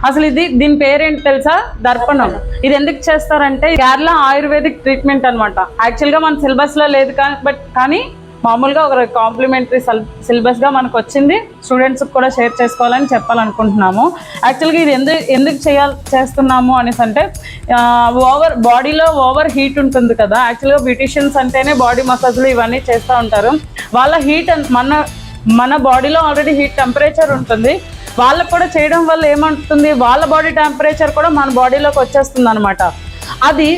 అసలు దీని పేరేంటి తెలుసా? దర్పణం. ఇది ఎందుకు చేస్తారంటే కేరళ ఆయుర్వేదిక్ ట్రీట్మెంట్ అనమాట. యాక్చువల్గా మన సిలబస్లో లేదు కానీ మామూలుగా ఒక కాంప్లిమెంటరీ సిలబస్గా మనకు వచ్చింది. స్టూడెంట్స్కి కూడా షేర్ చేసుకోవాలని చెప్పాలనుకుంటున్నాము. యాక్చువల్గా ఇది ఎందుకు చేస్తున్నాము అనేసి అంటే బాడీలో ఓవర్ హీట్ ఉంటుంది కదా. యాక్చువల్గా బ్యూటిషియన్స్ అంటేనే బాడీ మసాజ్లు ఇవన్నీ చేస్తూ ఉంటారు. వాళ్ళ హీట్ మన బాడీలో ఆల్రెడీ హీట్ టెంపరేచర్ ఉంటుంది. వాళ్ళకు కూడా చేయడం వల్ల ఏమంటుంది, వాళ్ళ బాడీ టెంపరేచర్ కూడా మన బాడీలోకి వచ్చేస్తుంది అనమాట. అది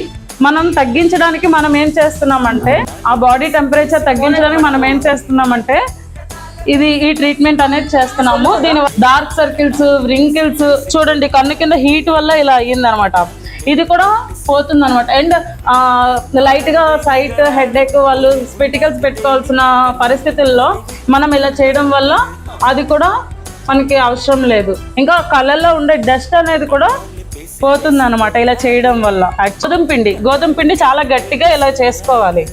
మనం తగ్గించడానికి మనం ఏం చేస్తున్నామంటే, ఆ బాడీ టెంపరేచర్ తగ్గించడానికి మనం ఏం చేస్తున్నామంటే ఈ ట్రీట్మెంట్ అనేది చేస్తున్నాము. దీని డార్క్ సర్కిల్స్, రింకిల్స్ చూడండి, కన్ను కింద హీట్ వల్ల ఇలా అయ్యిందనమాట. ఇది కూడా పోతుంది అనమాట. అండ్ లైట్గా సైట్ హెడేక్ వాళ్ళు స్పెటికల్స్ పెట్టుకోవాల్సిన పరిస్థితుల్లో మనం ఇలా చేయడం వల్ల అది కూడా మనకి అవసరం లేదు. ఇంకా కళ్ళల్లో ఉండే డస్ట్ అనేది కూడా పోతుంది అనమాట ఇలా చేయడం వల్ల. గోధుమ పిండి చాలా గట్టిగా ఇలా చేసుకోవాలి.